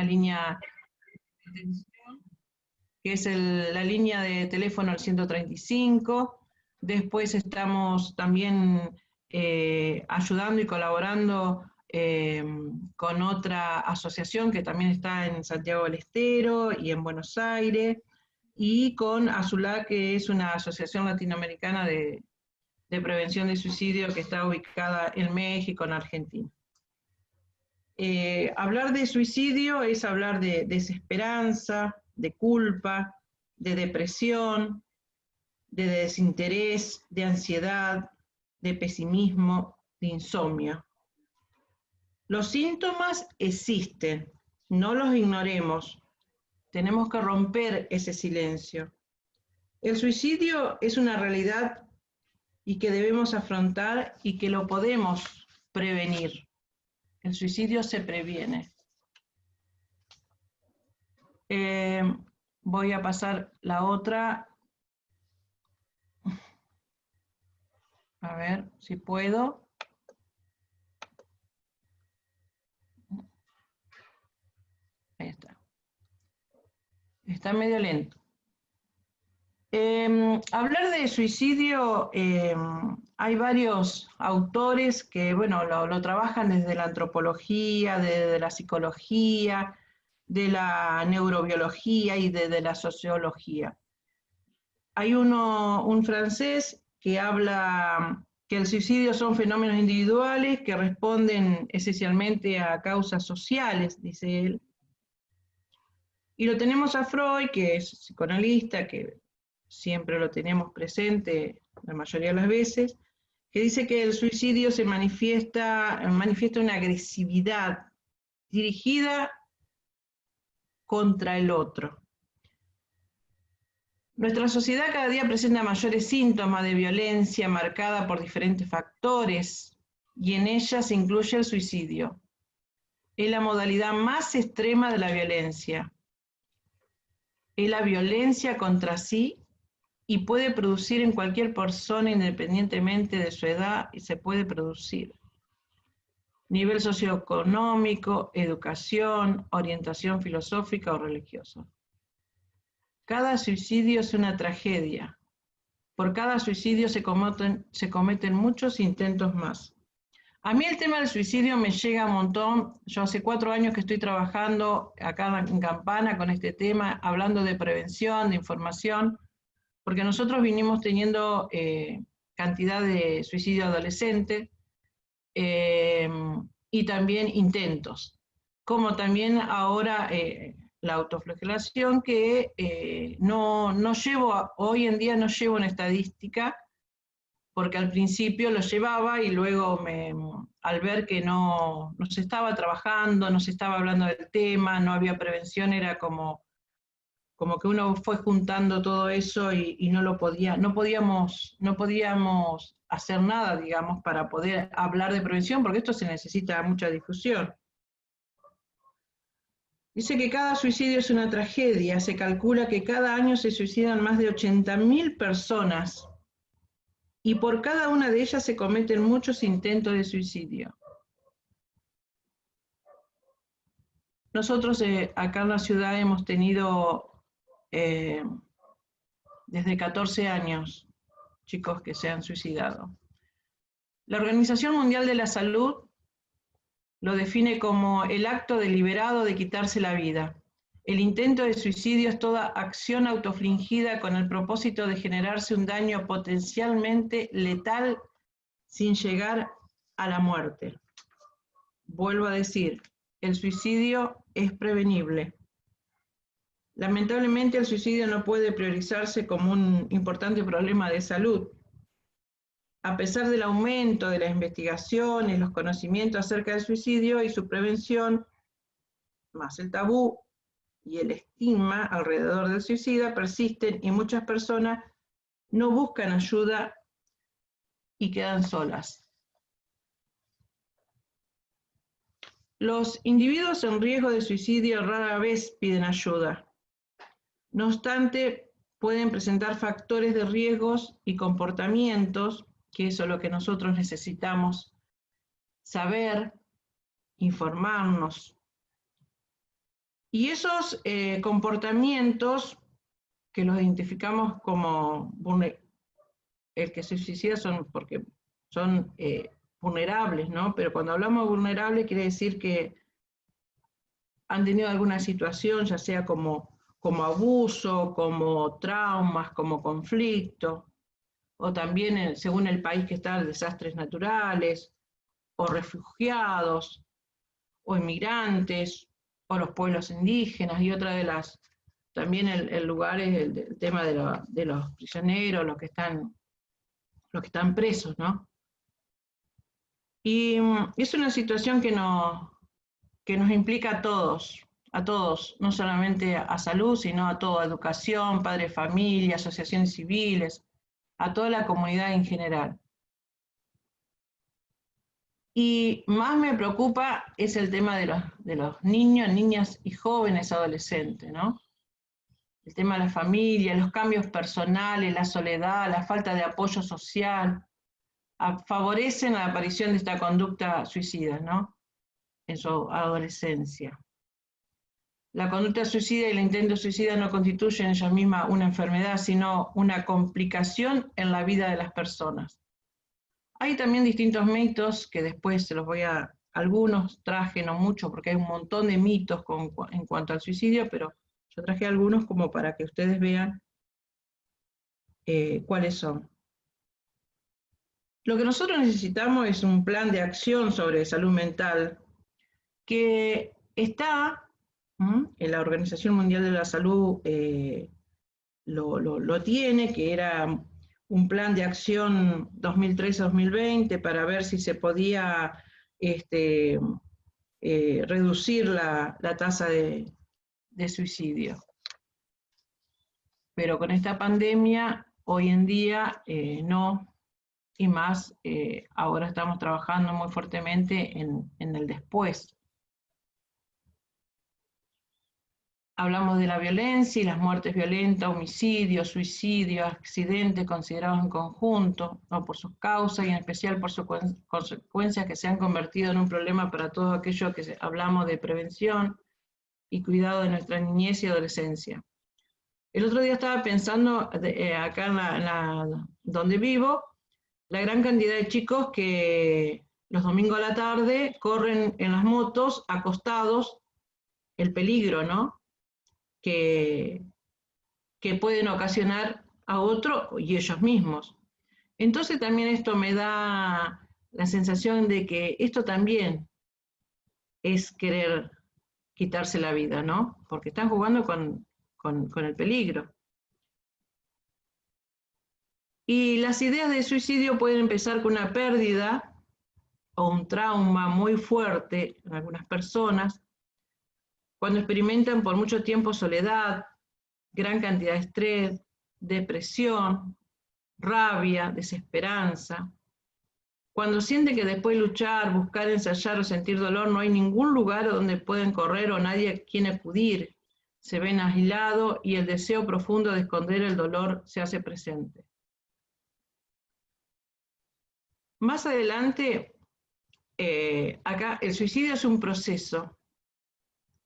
línea de atención, que es la línea de teléfono al 135. Después estamos también ayudando y colaborando con otra asociación que también está en Santiago del Estero y en Buenos Aires, y con Azulá, que es una asociación latinoamericana de prevención de suicidio que está ubicada en México, en Argentina. Hablar de suicidio es hablar de desesperanza, de culpa, de depresión, de desinterés, de ansiedad, de pesimismo, de insomnio. Los síntomas existen, no los ignoremos, tenemos que romper ese silencio. El suicidio es una realidad y que debemos afrontar y que lo podemos prevenir. El suicidio se previene. Voy a pasar la otra. A ver si puedo. Ahí está. Está medio lento. Hablar de suicidio, hay varios autores que, bueno, lo trabajan desde la antropología, desde la psicología, de la neurobiología y desde la sociología. Hay un francés que habla que el suicidio son fenómenos individuales que responden esencialmente a causas sociales, dice él. Y lo tenemos a Freud, que es psicoanalista, que siempre lo tenemos presente la mayoría de las veces, que dice que el suicidio se manifiesta una agresividad dirigida contra el otro. Nuestra sociedad cada día presenta mayores síntomas de violencia marcada por diferentes factores, y en ella se incluye el suicidio. Es la modalidad más extrema de la violencia. Es la violencia contra sí y puede producir en cualquier persona independientemente de su edad, y se puede producir. Nivel socioeconómico, educación, orientación filosófica o religiosa. Cada suicidio es una tragedia. Por cada suicidio se cometen muchos intentos más. A mí el tema del suicidio me llega un montón. Yo hace 4 años que estoy trabajando acá en Campana con este tema, hablando de prevención, de información, porque nosotros vinimos teniendo cantidad de suicidio adolescente y también intentos, como también ahora la autoflagelación, que hoy en día no llevo una estadística, porque al principio lo llevaba y luego al ver que no se estaba trabajando, no se estaba hablando del tema, no había prevención, era como que uno fue juntando todo eso y no podíamos hacer nada, digamos, para poder hablar de prevención, porque esto se necesita mucha difusión. Dice que cada suicidio es una tragedia. Se calcula que cada año se suicidan más de 80.000 personas, y por cada una de ellas se cometen muchos intentos de suicidio. Nosotros acá en la ciudad hemos tenido desde 14 años chicos que se han suicidado. La Organización Mundial de la Salud lo define como el acto deliberado de quitarse la vida. El intento de suicidio es toda acción autofligida con el propósito de generarse un daño potencialmente letal sin llegar a la muerte. Vuelvo a decir, el suicidio es prevenible. Lamentablemente el suicidio no puede priorizarse como un importante problema de salud. A pesar del aumento de las investigaciones, los conocimientos acerca del suicidio y su prevención, más el tabú y el estigma alrededor del suicida persisten, y muchas personas no buscan ayuda y quedan solas. Los individuos en riesgo de suicidio rara vez piden ayuda. No obstante, pueden presentar factores de riesgos y comportamientos, que eso es lo que nosotros necesitamos saber, informarnos. Y esos comportamientos que los identificamos como el que se suicida son porque son vulnerables, ¿no? Pero cuando hablamos de vulnerables quiere decir que han tenido alguna situación, ya sea como abuso, como traumas, como conflicto, o también, según el país que está, desastres naturales, o refugiados, o inmigrantes, o los pueblos indígenas, y otra de las, también el lugar es el tema de los prisioneros, los que están presos, ¿no? Y es una situación que nos implica a todos, no solamente a salud, sino a toda educación, padres, familia, asociaciones civiles, a toda la comunidad en general. Y más me preocupa es el tema de los niños, niñas y jóvenes adolescentes, ¿no? El tema de la familia, los cambios personales, la soledad, la falta de apoyo social, favorecen la aparición de esta conducta suicida, ¿no? En su adolescencia. La conducta suicida y el intento suicida no constituyen en ella misma una enfermedad, sino una complicación en la vida de las personas. Hay también distintos mitos que después se los algunos traje, no mucho, porque hay un montón de mitos en cuanto al suicidio, pero yo traje algunos como para que ustedes vean cuáles son. Lo que nosotros necesitamos es un plan de acción sobre salud mental que está en la Organización Mundial de la Salud, lo tiene, que era un plan de acción 2013-2020 para ver si se podía reducir la tasa de suicidio. Pero con esta pandemia, hoy en día no, y más ahora estamos trabajando muy fuertemente en el después. Hablamos de la violencia y las muertes violentas, homicidios, suicidios, accidentes considerados en conjunto, o por sus causas y en especial por sus consecuencias que se han convertido en un problema para todo aquello que hablamos de prevención y cuidado de nuestra niñez y adolescencia. El otro día estaba pensando, acá donde vivo, la gran cantidad de chicos que los domingos a la tarde corren en las motos acostados, el peligro, ¿no? Que pueden ocasionar a otro y ellos mismos. Entonces también esto me da la sensación de que esto también es querer quitarse la vida, ¿no? Porque están jugando con el peligro. Y las ideas de suicidio pueden empezar con una pérdida o un trauma muy fuerte en algunas personas, cuando experimentan por mucho tiempo soledad, gran cantidad de estrés, depresión, rabia, desesperanza. Cuando sienten que después de luchar, buscar, ensayar o sentir dolor, no hay ningún lugar donde pueden correr o nadie a quien acudir, se ven aislados y el deseo profundo de esconder el dolor se hace presente. Más adelante, acá el suicidio es un proceso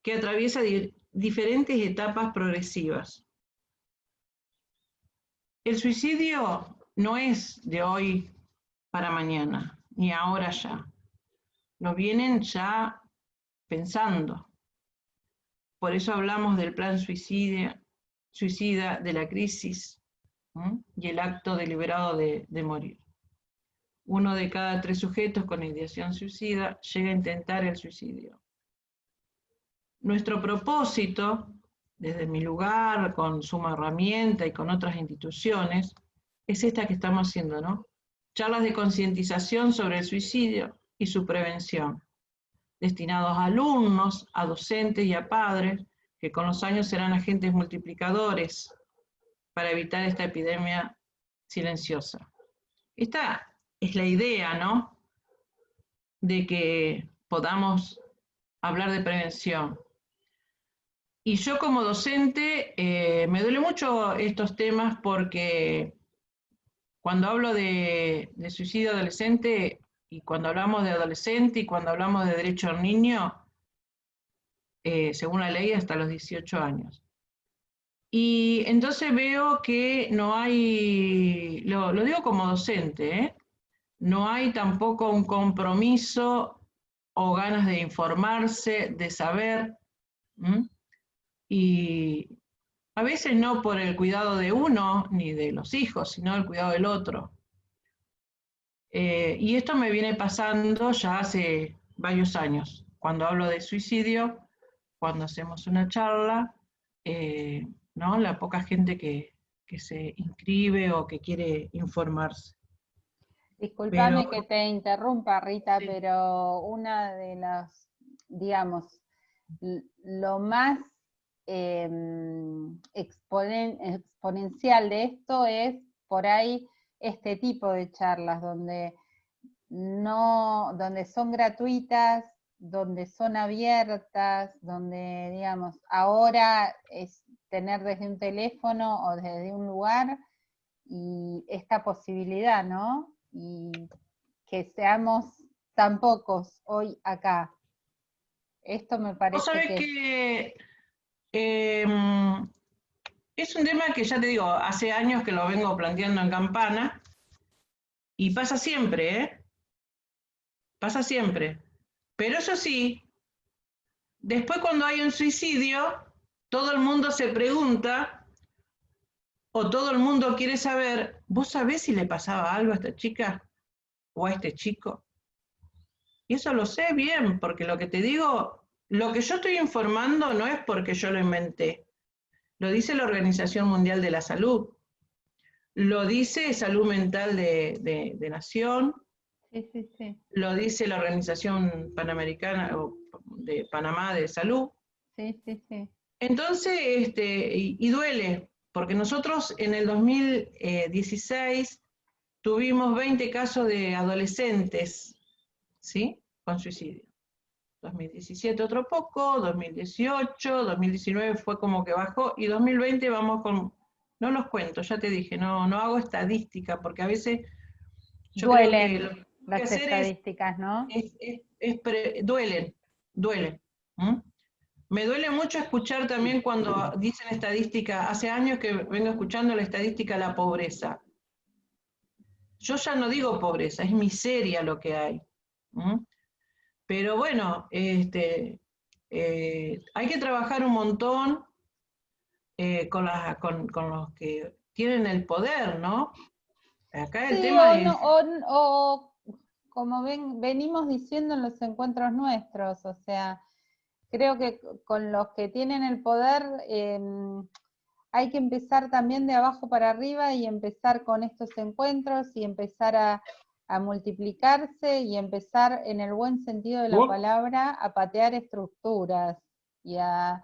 que atraviesa diferentes etapas progresivas. El suicidio no es de hoy para mañana, ni ahora ya. Lo vienen ya pensando. Por eso hablamos del plan suicida, de la crisis y el acto deliberado de morir. 1 de cada 3 sujetos con ideación suicida llega a intentar el suicidio. Nuestro propósito, desde mi lugar, con Suma Herramienta y con otras instituciones, es esta que estamos haciendo, ¿no? Charlas de concientización sobre el suicidio y su prevención, destinados a alumnos, a docentes y a padres, que con los años serán agentes multiplicadores para evitar esta epidemia silenciosa. Esta es la idea, ¿no? De que podamos hablar de prevención. Y yo como docente me duele mucho estos temas porque cuando hablo de suicidio adolescente y cuando hablamos de adolescente y cuando hablamos de derecho al niño, según la ley, hasta los 18 años. Y entonces veo que no hay, lo digo como docente, no hay tampoco un compromiso o ganas de informarse, de saber, y a veces no por el cuidado de uno ni de los hijos, sino el cuidado del otro. Y esto me viene pasando ya hace varios años. Cuando hablo de suicidio, cuando hacemos una charla, ¿no? La poca gente que se inscribe o que quiere informarse. Disculpame que te interrumpa, Rita, sí. pero una de las, digamos, lo más exponencial de esto es por ahí este tipo de charlas donde son gratuitas, donde son abiertas, donde, digamos, ahora es tener desde un teléfono o desde un lugar y esta posibilidad, ¿no? Y que seamos tan pocos hoy acá. Esto me parece Vos sabés que es un tema que ya te digo, hace años que lo vengo planteando en Campana, y pasa siempre, ¿eh? Pasa siempre. Pero eso sí, después cuando hay un suicidio, todo el mundo se pregunta, o todo el mundo quiere saber, ¿vos sabés si le pasaba algo a esta chica o a este chico? Y eso lo sé bien, porque lo que te digo, lo que yo estoy informando no es porque yo lo inventé. Lo dice la Organización Mundial de la Salud, lo dice Salud Mental de Nación, sí. lo dice la Organización Panamericana o de Panamá de Salud. Sí. Entonces, y duele, porque nosotros en el 2016 tuvimos 20 casos de adolescentes, ¿sí? Con suicidio. 2017 otro poco, 2018, 2019 fue como que bajó, y 2020 vamos con, no los cuento, ya te dije, no hago estadística, porque a veces yo creo que lo que hay que las hacer estadísticas, ¿no? duelen. Me duele mucho escuchar también cuando dicen estadística, hace años que vengo escuchando la estadística de la pobreza. Yo ya no digo pobreza, es miseria lo que hay. Pero bueno, hay que trabajar un montón con los que tienen el poder, ¿no? Acá el Sí, tema es... o como venimos diciendo en los encuentros nuestros, o sea, creo que con los que tienen el poder hay que empezar también de abajo para arriba y empezar con estos encuentros y empezar a multiplicarse y empezar en el buen sentido de la palabra a patear estructuras y a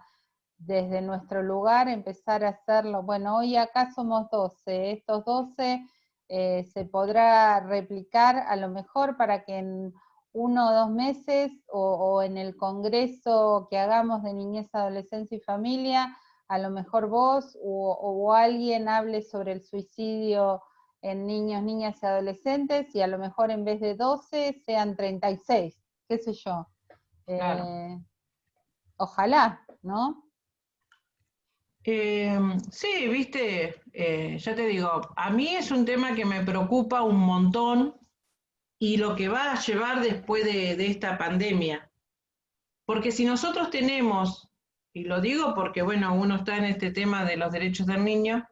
desde nuestro lugar empezar a hacerlo. Bueno, hoy acá somos 12, estos 12 se podrá replicar a lo mejor para que en 1 o 2 meses o en el congreso que hagamos de niñez, adolescencia y familia, a lo mejor vos o alguien hable sobre el suicidio en niños, niñas y adolescentes, y a lo mejor en vez de 12 sean 36, qué sé yo. Claro. Ojalá, ¿no? Sí, viste, ya te digo, a mí es un tema que me preocupa un montón, y lo que va a llevar después de esta pandemia. Porque si nosotros tenemos, y lo digo porque, bueno, uno está en este tema de los derechos del niño,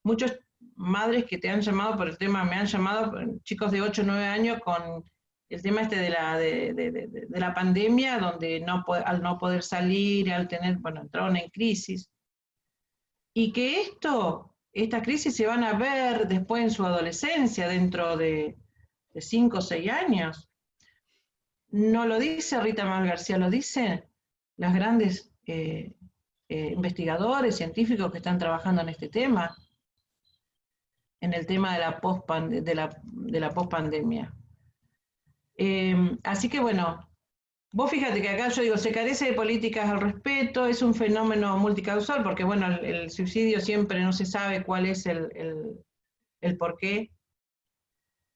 muchas madres que te han llamado por el tema, me han llamado, chicos de 8 o 9 años, con el tema de la pandemia, donde al no poder salir, al tener, bueno, entraron en crisis. Y que estas crisis se van a ver después en su adolescencia, dentro de 5 o 6 años. No lo dice Rita Mal García, lo dicen los grandes investigadores, científicos que están trabajando en este tema, en el tema de la pospandemia. Así que bueno, vos fíjate que acá yo digo, se carece de políticas al respecto, es un fenómeno multicausal, porque bueno, el suicidio siempre no se sabe cuál es el porqué.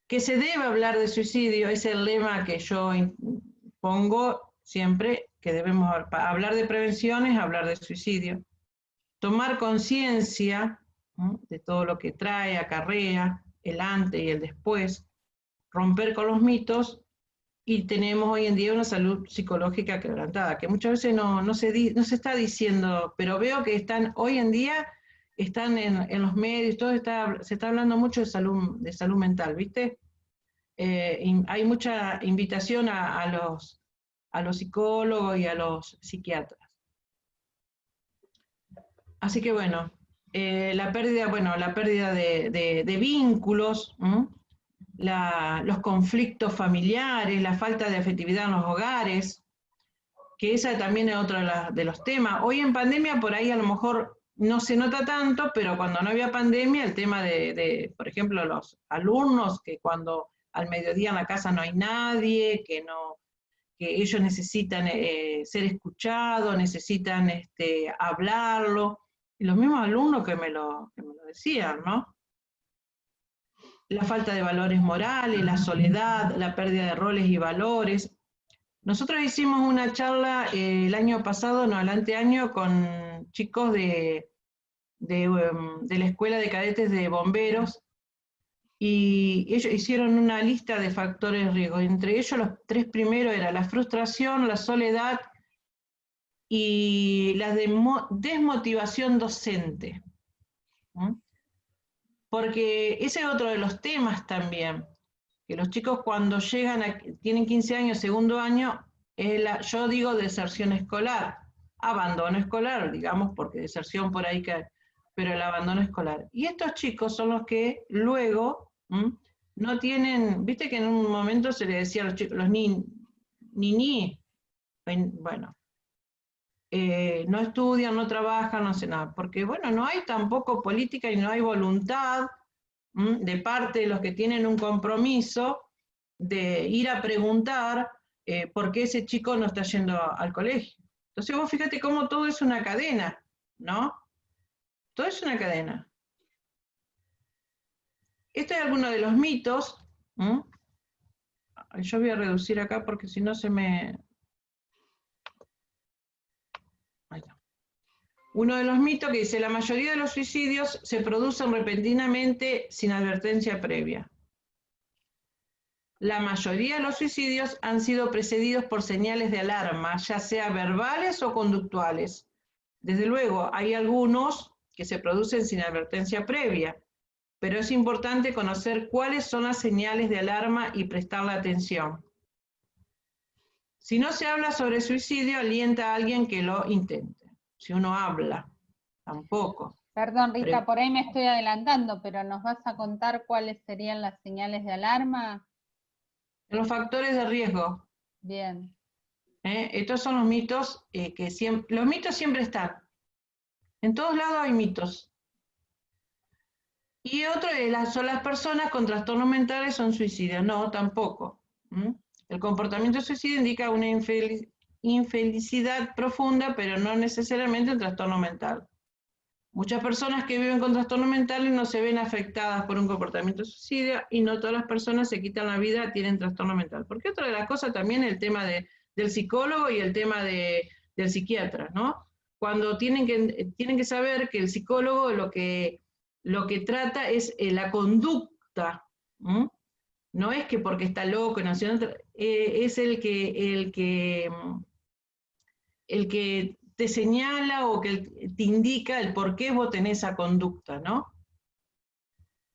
Que se debe hablar de suicidio es el lema que yo pongo siempre, que debemos hablar de prevención es hablar de suicidio. Tomar conciencia, ¿no?, de todo lo que trae, acarrea, el antes y el después, romper con los mitos, y tenemos hoy en día una salud psicológica quebrantada, que muchas veces no se está diciendo, pero veo que hoy en día están en los medios, se está hablando mucho de salud mental, ¿viste? Hay mucha invitación a los psicólogos y a los psiquiatras. Así que bueno, la pérdida de vínculos, los conflictos familiares, la falta de afectividad en los hogares, que esa también es otro de los temas. Hoy en pandemia por ahí a lo mejor no se nota tanto, pero cuando no había pandemia, el tema por ejemplo, los alumnos, que cuando al mediodía en la casa no hay nadie, que ellos necesitan ser escuchados, necesitan hablarlo. Y los mismos alumnos que me lo decían, ¿no? La falta de valores morales, la soledad, la pérdida de roles y valores. Nosotros hicimos una charla el año pasado, no, el anteaño, con chicos de la Escuela de Cadetes de Bomberos, y ellos hicieron una lista de factores de riesgo. Entre ellos los 3 primeros eran la frustración, la soledad y la desmotivación docente. Porque ese es otro de los temas también, que los chicos cuando tienen 15 años, segundo año, yo digo deserción escolar, abandono escolar, digamos, porque deserción por ahí cae, pero el abandono escolar. Y estos chicos son los que luego no tienen, viste que en un momento se le decía a los chicos, los bueno, no estudian, no trabajan, no hacen nada, porque bueno, no hay tampoco política y no hay voluntad de parte de los que tienen un compromiso de ir a preguntar por qué ese chico no está yendo al colegio. Entonces vos fíjate cómo todo es una cadena, ¿no? Todo es una cadena. Este es alguno de los mitos. Yo voy a reducir acá porque si no se me... Ahí está. Uno de los mitos que dice: la mayoría de los suicidios se producen repentinamente sin advertencia previa. La mayoría de los suicidios han sido precedidos por señales de alarma, ya sea verbales o conductuales. Desde luego, hay algunos que se producen sin advertencia previa, pero es importante conocer cuáles son las señales de alarma y prestarle atención. Si no se habla sobre suicidio, alienta a alguien que lo intente. Si uno habla, tampoco. Perdón, Rita, por ahí me estoy adelantando, pero ¿nos vas a contar cuáles serían las señales de alarma? Los factores de riesgo. Bien. Estos son los mitos que siempre... Los mitos siempre están. En todos lados hay mitos. Y otro son las personas con trastornos mentales son suicidas. No, tampoco. El comportamiento suicida indica una infelicidad profunda, pero no necesariamente un trastorno mental. Muchas personas que viven con trastornos mentales no se ven afectadas por un comportamiento suicida, y no todas las personas se quitan la vida tienen trastorno mental. Porque otra de las cosas también es el tema del psicólogo y el tema del psiquiatra, ¿no? Cuando tienen que saber que el psicólogo lo que trata es la conducta, no es que porque está loco, es el que te señala o que te indica el por qué vos tenés esa conducta, ¿no?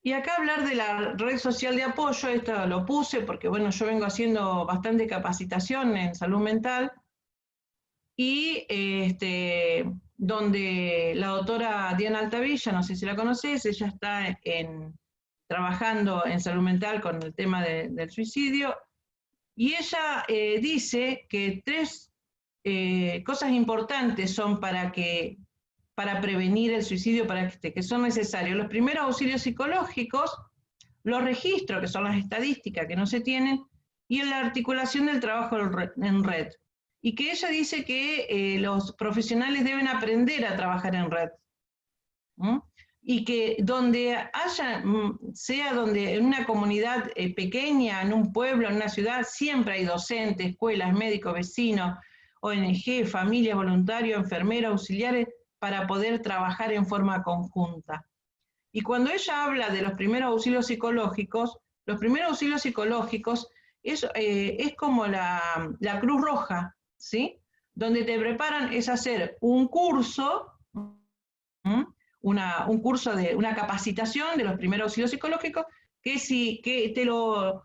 Y acá hablar de la red social de apoyo, esto lo puse porque, bueno, yo vengo haciendo bastante capacitación en salud mental, y donde la doctora Diana Altavilla, no sé si la conoces, ella está trabajando en salud mental con el tema del suicidio, y ella dice que 3 cosas importantes son para prevenir el suicidio, que son necesarios. Los primeros, auxilios psicológicos, los registros, que son las estadísticas que no se tienen, y la articulación del trabajo en red. Y que ella dice que los profesionales deben aprender a trabajar en red. Y que donde en una comunidad pequeña, en un pueblo, en una ciudad, siempre hay docentes, escuelas, médicos, vecinos, ONG, familias, voluntarios, enfermeros, auxiliares, para poder trabajar en forma conjunta. Y cuando ella habla de los primeros auxilios psicológicos es como la Cruz Roja, ¿sí? Donde te preparan es hacer un curso, un curso de una capacitación de los primeros auxilios psicológicos, que te lo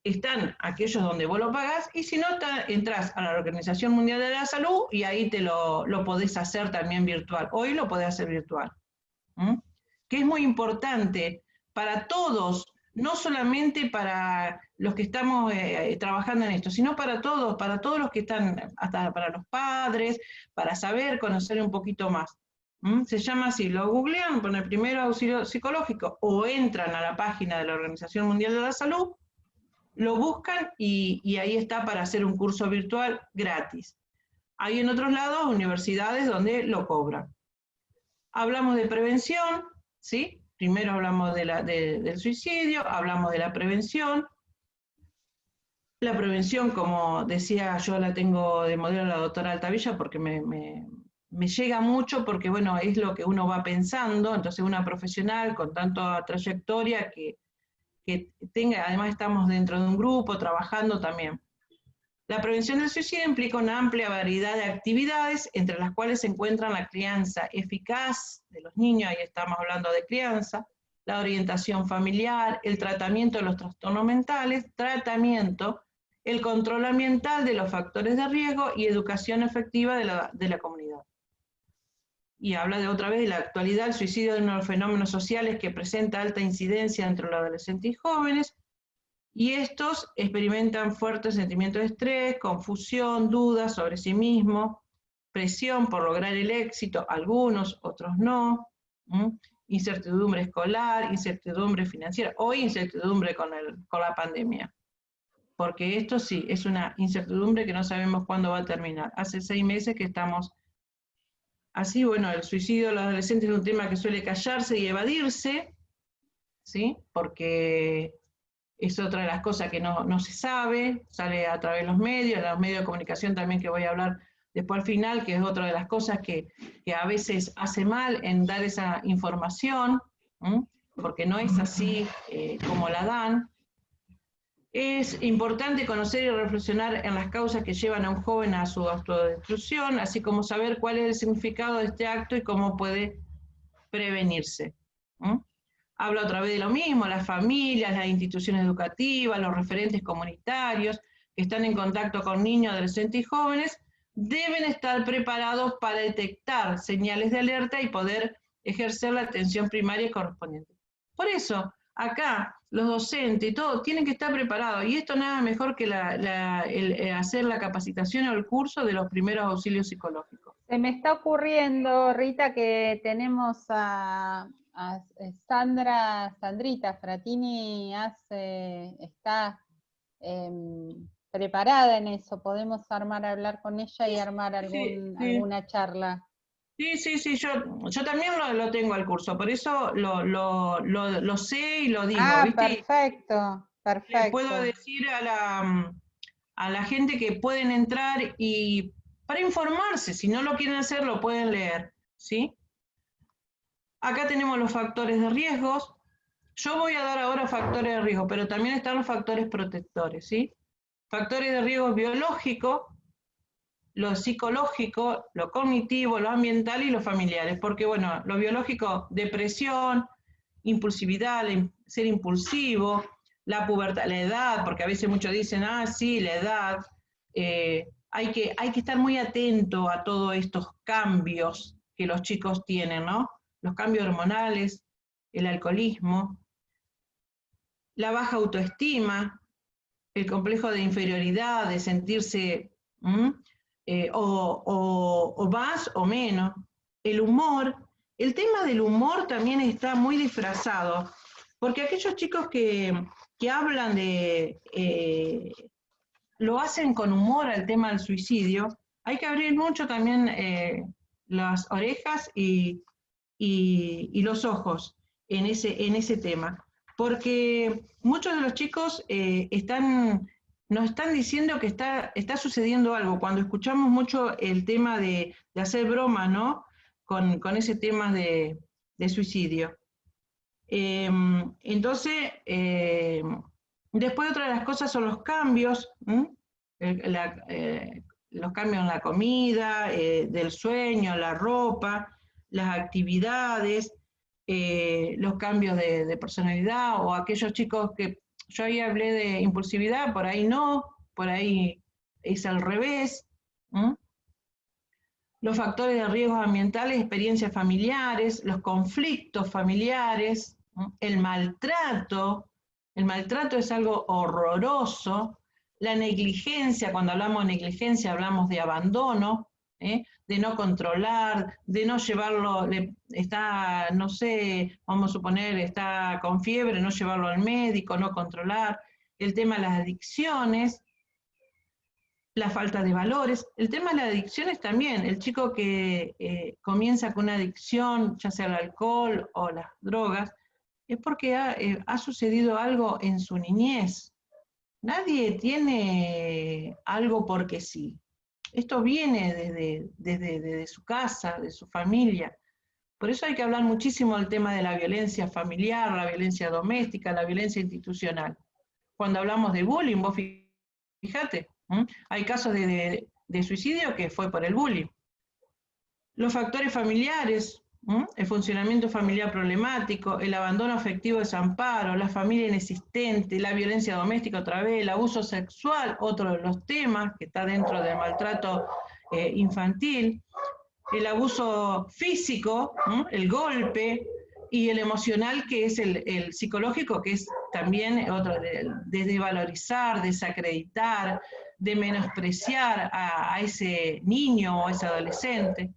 están aquellos donde vos lo pagás, y si no, entras a la Organización Mundial de la Salud y ahí te lo podés hacer también virtual. Hoy lo podés hacer virtual. Que es muy importante para todos, no solamente para los que estamos trabajando en esto, sino para todos los que están, hasta para los padres, para saber, conocer un poquito más. Se llama así, lo googlean, ponen primero auxilio psicológico o entran a la página de la Organización Mundial de la Salud, lo buscan y ahí está para hacer un curso virtual gratis. Hay en otros lados universidades donde lo cobran. Hablamos de prevención, ¿sí? Primero hablamos del suicidio, hablamos de la prevención. La prevención, como decía, yo la tengo de modelo la doctora Altavilla porque me llega mucho, porque bueno, es lo que uno va pensando, entonces una profesional con tanta trayectoria que tenga, además estamos dentro de un grupo trabajando también. La prevención del suicidio implica una amplia variedad de actividades, entre las cuales se encuentran la crianza eficaz de los niños, ahí estamos hablando de crianza, la orientación familiar, el tratamiento de los trastornos mentales, el control ambiental de los factores de riesgo y educación efectiva de la comunidad. Y habla de otra vez de la actualidad, el suicidio de uno de los fenómenos sociales que presenta alta incidencia entre los adolescentes y jóvenes, y estos experimentan fuertes sentimientos de estrés, confusión, dudas sobre sí mismos, presión por lograr el éxito, algunos, otros no, incertidumbre escolar, incertidumbre financiera, hoy incertidumbre con la pandemia. Porque esto sí, es una incertidumbre que no sabemos cuándo va a terminar. Hace 6 meses que estamos así. Bueno, el suicidio de los adolescentes es un tema que suele callarse y evadirse, ¿sí? Porque es otra de las cosas que no se sabe, sale a través de los medios de comunicación también, que voy a hablar después al final, que es otra de las cosas que a veces hace mal en dar esa información, porque no es así como la dan. Es importante conocer y reflexionar en las causas que llevan a un joven a su autodestrucción, así como saber cuál es el significado de este acto y cómo puede prevenirse. Habla otra vez de lo mismo, las familias, las instituciones educativas, los referentes comunitarios que están en contacto con niños, adolescentes y jóvenes, deben estar preparados para detectar señales de alerta y poder ejercer la atención primaria correspondiente. Por eso, acá, los docentes y todo, tienen que estar preparados, y esto nada mejor que hacer la capacitación o el curso de los primeros auxilios psicológicos. Se me está ocurriendo, Rita, que tenemos a Sandrita Fratini está preparada en eso. Podemos hablar con ella y armar alguna charla. Sí, yo también lo tengo al curso, por eso lo sé y lo digo. Ah, ¿viste? perfecto. Le puedo decir a la gente que pueden entrar y para informarse, si no lo quieren hacer, lo pueden leer, ¿sí? Acá tenemos los factores de riesgos. Yo voy a dar ahora factores de riesgo, pero también están los factores protectores, ¿sí? Factores de riesgo biológico, lo psicológico, lo cognitivo, lo ambiental y los familiares, porque bueno, lo biológico, depresión, impulsividad, ser impulsivo, la pubertad, la edad, porque a veces muchos dicen, sí, la edad, hay que estar muy atento a todos estos cambios que los chicos tienen, ¿no? Los cambios hormonales, el alcoholismo, la baja autoestima, el complejo de inferioridad, de sentirse o más o menos, el humor. El tema del humor también está muy disfrazado, porque aquellos chicos que hablan lo hacen con humor al tema del suicidio, hay que abrir mucho también las orejas y los ojos en ese tema, porque muchos de los chicos nos están diciendo que está sucediendo algo. Cuando escuchamos mucho el tema de hacer bromas, ¿no? Con ese tema de suicidio. Entonces, después otra de las cosas son los cambios, los cambios en la comida, del sueño, la ropa, las actividades, los cambios de personalidad, o aquellos chicos que yo ahí hablé de impulsividad, por ahí no, por ahí es al revés. Los factores de riesgos ambientales, experiencias familiares, los conflictos familiares, el maltrato es algo horroroso, la negligencia, cuando hablamos de negligencia hablamos de abandono, de no controlar, de no llevarlo, está, no sé, vamos a suponer, está con fiebre, no llevarlo al médico, no controlar, el tema de las adicciones, la falta de valores, el tema de las adicciones también, el chico que comienza con una adicción, ya sea el alcohol o las drogas, es porque ha sucedido algo en su niñez. Nadie tiene algo porque sí. Esto viene desde su casa, de su familia. Por eso hay que hablar muchísimo del tema de la violencia familiar, la violencia doméstica, la violencia institucional. Cuando hablamos de bullying, vos fíjate, hay casos de suicidio que fue por el bullying. Los factores familiares, el funcionamiento familiar problemático, el abandono afectivo, desamparo, la familia inexistente, la violencia doméstica otra vez, el abuso sexual, otro de los temas que está dentro del maltrato infantil, el abuso físico, el golpe, y el emocional, que es el psicológico, que es también otro de desvalorizar, desacreditar, de menospreciar a ese niño o a ese adolescente.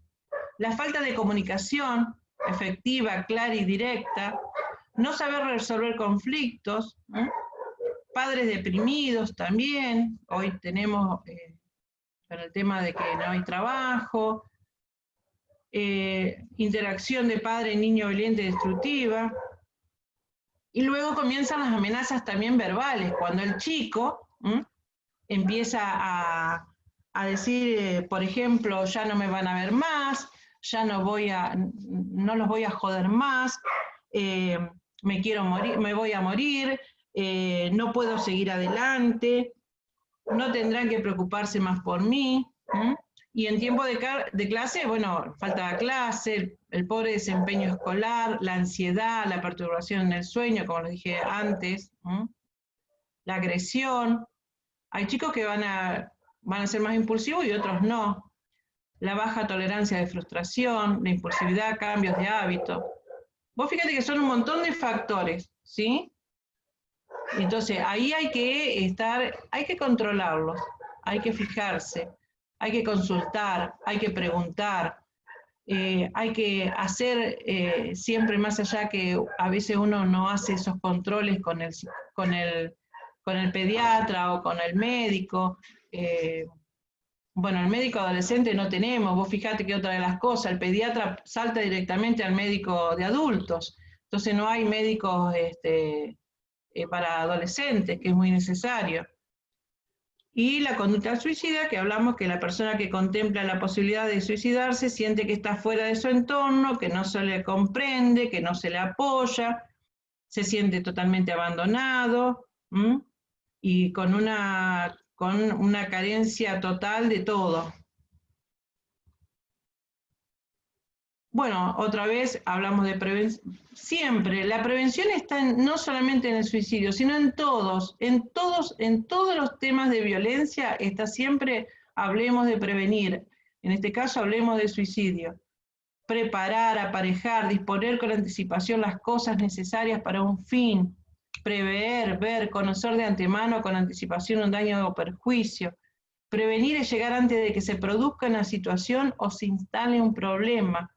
La falta de comunicación efectiva, clara y directa, no saber resolver conflictos, padres deprimidos también, hoy tenemos con el tema de que no hay trabajo, interacción de padre-niño violenta y destructiva, y luego comienzan las amenazas también verbales, cuando el chico empieza a decir, por ejemplo, ya no me van a ver más, ya no los voy a joder más, me quiero morir, me voy a morir, no puedo seguir adelante, no tendrán que preocuparse más por mí. Y en tiempo de clase, bueno, falta de clase, el pobre desempeño escolar, la ansiedad, la perturbación en el sueño, como lo dije antes, la agresión. Hay chicos que van a ser más impulsivos y otros no. La baja tolerancia de frustración, la impulsividad, cambios de hábito. Vos fíjate que son un montón de factores, ¿sí? Entonces, ahí hay que controlarlos, hay que fijarse, hay que consultar, hay que preguntar, hay que hacer siempre más allá que a veces uno no hace esos controles con el pediatra o con el médico. Bueno, el médico adolescente no tenemos, vos fíjate que otra de las cosas, el pediatra salta directamente al médico de adultos, entonces no hay médicos para adolescentes, que es muy necesario. Y la conducta suicida, que hablamos que la persona que contempla la posibilidad de suicidarse siente que está fuera de su entorno, que no se le comprende, que no se le apoya, se siente totalmente abandonado, y con una carencia total de todo. Bueno, otra vez hablamos de prevención. Siempre, la prevención está no solamente en el suicidio, sino en todos los temas de violencia, está siempre, hablemos de prevenir. En este caso, hablemos de suicidio. Preparar, aparejar, disponer con anticipación las cosas necesarias para un fin. Prever, ver, conocer de antemano con anticipación un daño o perjuicio. Prevenir es llegar antes de que se produzca una situación o se instale un problema.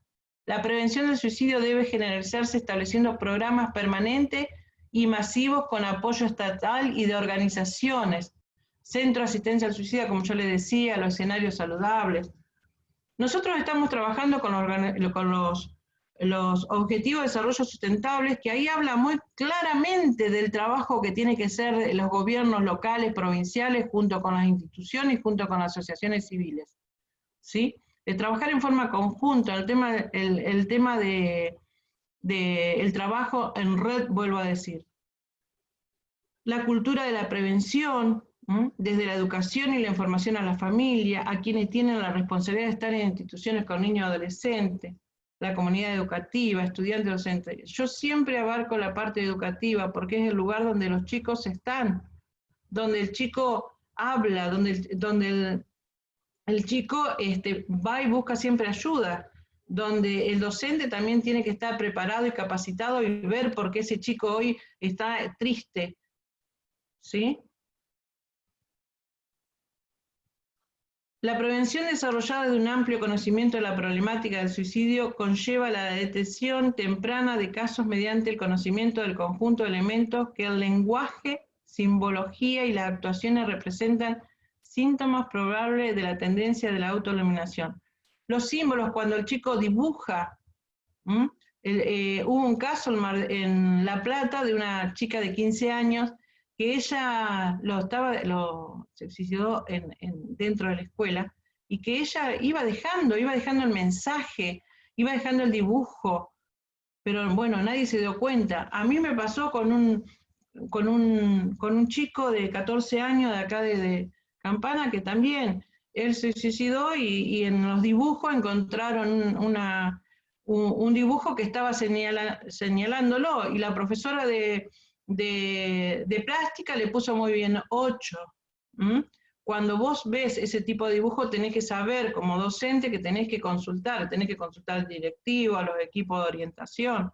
La prevención del suicidio debe generalizarse estableciendo programas permanentes y masivos con apoyo estatal y de organizaciones. Centro de asistencia al suicidio, como yo les decía, los escenarios saludables. Nosotros estamos trabajando con los los Objetivos de Desarrollo Sustentables, que ahí habla muy claramente del trabajo que tiene que hacer los gobiernos locales, provinciales, junto con las instituciones y junto con las asociaciones civiles, ¿sí? De trabajar en forma conjunta, el tema de el trabajo en red, vuelvo a decir. La cultura de la prevención, desde la educación y la información a la familia, a quienes tienen la responsabilidad de estar en instituciones con niños y adolescentes, la comunidad educativa, estudiantes, docentes. Yo siempre abarco la parte educativa porque es el lugar donde los chicos están, donde el chico habla, donde el chico va y busca siempre ayuda, donde el docente también tiene que estar preparado y capacitado y ver por qué ese chico hoy está triste, ¿sí? La prevención desarrollada de un amplio conocimiento de la problemática del suicidio conlleva la detección temprana de casos mediante el conocimiento del conjunto de elementos que el lenguaje, simbología y las actuaciones representan síntomas probables de la tendencia de la autoeliminación. Los símbolos, cuando el chico dibuja, hubo un caso en La Plata de una chica de 15 años que ella se suicidó dentro de la escuela, y que ella iba dejando el mensaje, iba dejando el dibujo, pero bueno, nadie se dio cuenta. A mí me pasó con un chico de 14 años de acá de Campana, que también, él se suicidó y en los dibujos encontraron un dibujo que estaba señalándolo, y la profesora de plástica le puso muy bien 8. Cuando vos ves ese tipo de dibujo tenés que saber como docente que tenés que consultar al directivo, a los equipos de orientación.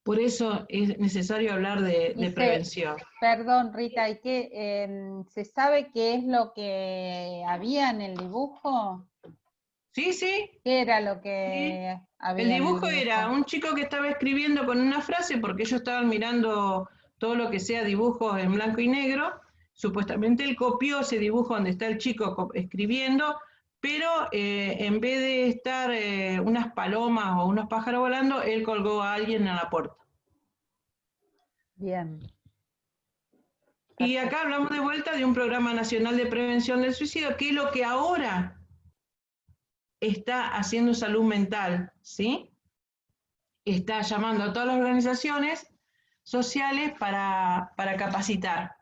Por eso es necesario hablar de prevención. Perdón, Rita, ¿y qué, se sabe qué es lo que había en el dibujo? Sí, sí. ¿Qué era lo que había El en el dibujo dibujo? era un chico que estaba escribiendo con una frase, porque ellos estaban mirando todo lo que sea dibujos en blanco y negro. Supuestamente él copió ese dibujo donde está el chico escribiendo, pero en vez de estar unas palomas o unos pájaros volando, él colgó a alguien en la puerta. Bien. Y acá hablamos de vuelta de un programa nacional de prevención del suicidio, que es lo que ahora está haciendo Salud Mental, ¿sí? Está llamando a todas las organizaciones sociales para capacitar.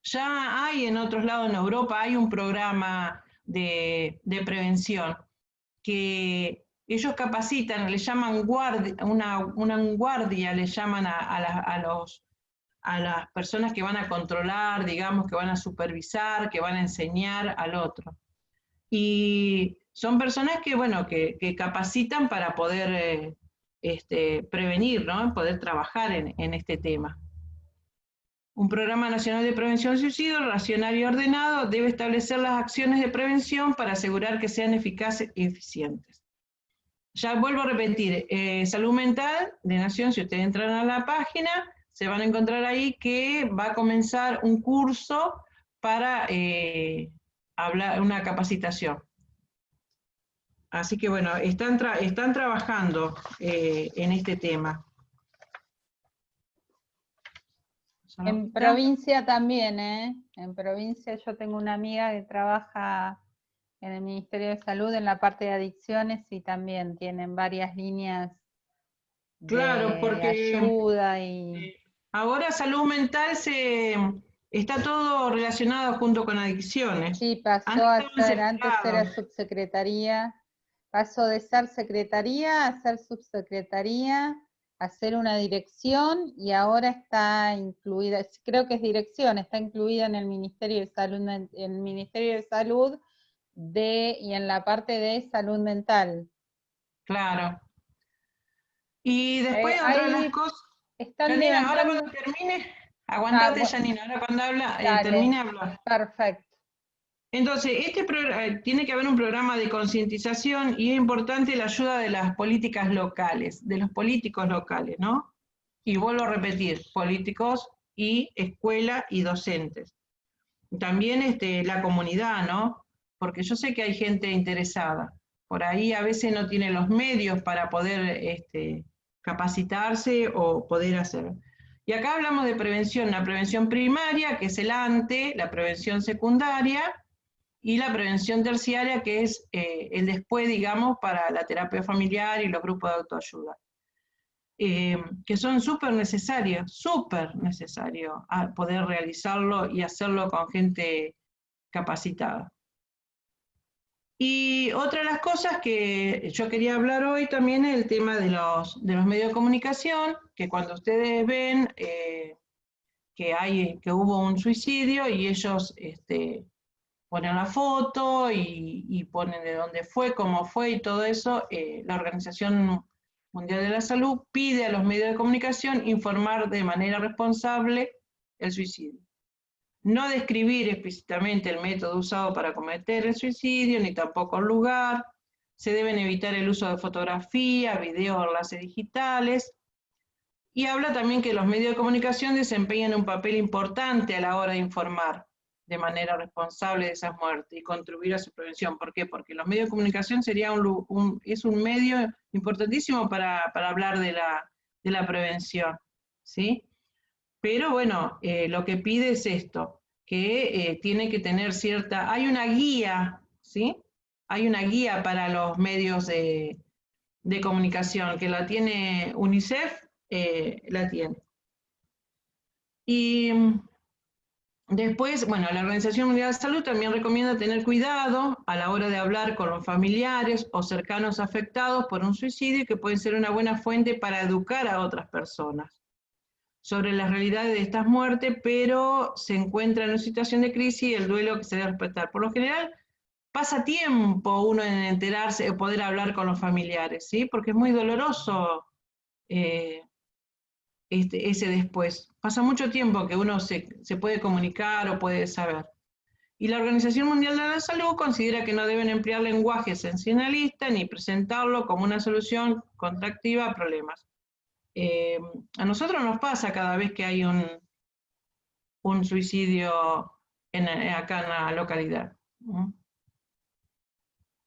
Ya hay en otros lados en Europa, hay un programa de prevención que ellos capacitan, le llaman una guardia, le llaman a las personas que van a controlar, digamos, que van a supervisar, que van a enseñar al otro. Y son personas que, bueno, que capacitan para poder prevenir, ¿no? Poder trabajar en este tema. Un programa nacional de prevención del suicidio, racional y ordenado, debe establecer las acciones de prevención para asegurar que sean eficaces y eficientes. Ya vuelvo a repetir, Salud Mental de Nación, si ustedes entran a la página, se van a encontrar ahí que va a comenzar un curso para una capacitación. Así que bueno, están trabajando en este tema. En provincia también, ¿eh? En provincia yo tengo una amiga que trabaja en el Ministerio de Salud en la parte de adicciones y también tienen varias líneas Claro, porque ayuda y... ahora salud mental está todo relacionado junto con adicciones. Sí, pasó a ser, antes era subsecretaría, pasó de ser secretaría a ser subsecretaría, a ser una dirección, y ahora está incluida, creo que es dirección, está incluida en el Ministerio de Salud, y en la parte de salud mental. Claro. Y después otra de las cosas, Janina, ahora cuando termine, aguantate, Janina, ahora cuando termine hablar. Perfecto. Entonces, tiene que haber un programa de concientización y es importante la ayuda de las políticas locales, de los políticos locales, ¿no? Y vuelvo a repetir, políticos y escuela y docentes. También la comunidad, ¿no? Porque yo sé que hay gente interesada. por ahí a veces no tiene los medios para poder capacitarse o poder hacerlo. Y acá hablamos de prevención, la prevención primaria, que es el ante, la prevención secundaria, y la prevención terciaria, que es el después, digamos, para la terapia familiar y los grupos de autoayuda. Que son súper necesarios poder realizarlo y hacerlo con gente capacitada. Y otra de las cosas que yo quería hablar hoy también es el tema de los medios de comunicación, que cuando ustedes ven que hubo un suicidio y ellos ponen la foto y ponen de dónde fue, cómo fue y todo eso, la Organización Mundial de la Salud pide a los medios de comunicación informar de manera responsable el suicidio. No describir explícitamente el método usado para cometer el suicidio, ni tampoco el lugar. Se deben evitar el uso de fotografía, video o enlaces digitales. Y habla también que los medios de comunicación desempeñan un papel importante a la hora de informar de manera responsable de esas muertes y contribuir a su prevención. ¿Por qué? Porque los medios de comunicación es un medio importantísimo para hablar de la prevención, ¿sí? Pero bueno, lo que pide es esto, que tiene que tener hay una guía, ¿sí? Hay una guía para los medios de comunicación, que la tiene UNICEF, la tiene. Y después, bueno, la Organización Mundial de la Salud también recomienda tener cuidado a la hora de hablar con los familiares o cercanos afectados por un suicidio, que pueden ser una buena fuente para educar a otras personas sobre las realidades de estas muertes, pero se encuentra en una situación de crisis y el duelo que se debe respetar. Por lo general, pasa tiempo uno en enterarse o poder hablar con los familiares, ¿sí? Porque es muy doloroso ese después. Pasa mucho tiempo que uno se puede comunicar o puede saber. Y la Organización Mundial de la Salud considera que no deben emplear lenguaje sensacionalista ni presentarlo como una solución contractiva a problemas. A nosotros nos pasa cada vez que hay un suicidio acá en la localidad.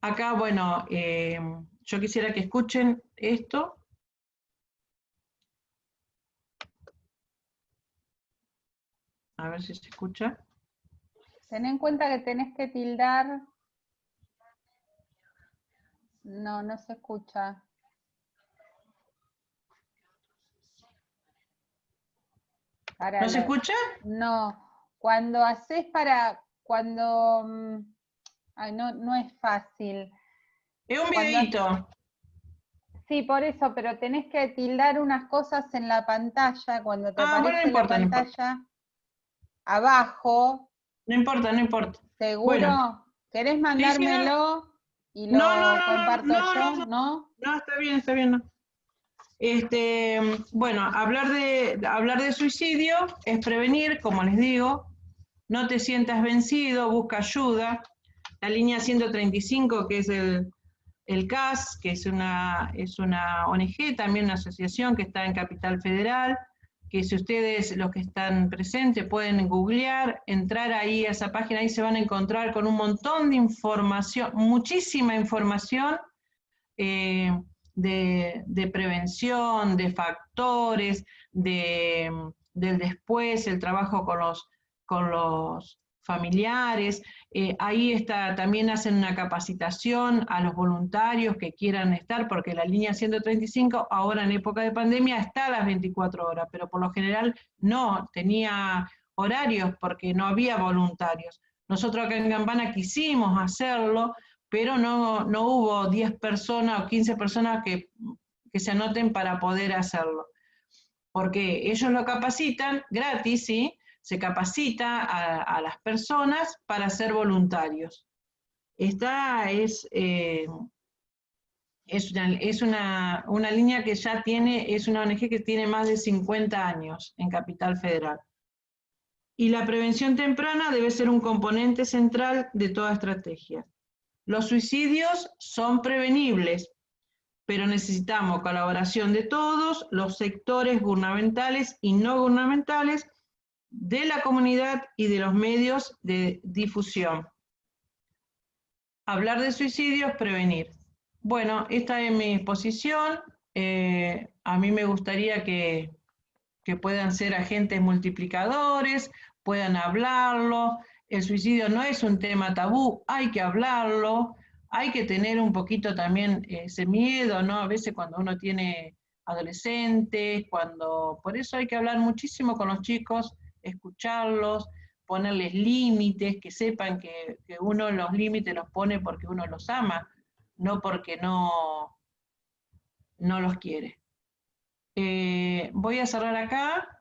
Acá, bueno, yo quisiera que escuchen esto. A ver si se escucha. Ten en cuenta que tenés que tildar. No, no se escucha. ¿No se escucha? No, cuando haces ay, no es fácil. Es un videíto. Sí, por eso, pero tenés que tildar unas cosas en la pantalla, cuando te aparece bueno, no importa, la pantalla abajo. No importa, no importa. ¿Seguro? Bueno. ¿Querés mandármelo y lo comparto yo? ¿No? No, está bien, no. Bueno, hablar de suicidio es prevenir, como les digo. No te sientas vencido, busca ayuda. La línea 135, que es el CAS, que es una ONG, también una asociación que está en Capital Federal, que si ustedes, los que están presentes, pueden googlear, entrar ahí a esa página, ahí se van a encontrar con un montón de información, muchísima información de prevención, de factores, del después, el trabajo con los familiares. Ahí también hacen una capacitación a los voluntarios que quieran estar, porque la línea 135 ahora en época de pandemia está a las 24 horas, pero por lo general no tenía horarios porque no había voluntarios. Nosotros acá en Campana quisimos hacerlo, pero no hubo 10 personas o 15 personas que se anoten para poder hacerlo. Porque ellos lo capacitan gratis, ¿sí? Se capacita a las personas para ser voluntarios. Esta es una línea que ya es una ONG que tiene más de 50 años en Capital Federal. Y la prevención temprana debe ser un componente central de toda estrategia. Los suicidios son prevenibles, pero necesitamos colaboración de todos los sectores gubernamentales y no gubernamentales, de la comunidad y de los medios de difusión. Hablar de suicidio es prevenir. Bueno, esta es mi exposición. A mí me gustaría que puedan ser agentes multiplicadores, puedan hablarlo. El suicidio no es un tema tabú, hay que hablarlo, hay que tener un poquito también ese miedo, ¿no? A veces cuando uno tiene adolescentes, por eso hay que hablar muchísimo con los chicos, escucharlos, ponerles límites, que sepan que uno los límites los pone porque uno los ama, no porque no los quiere. Voy a cerrar acá.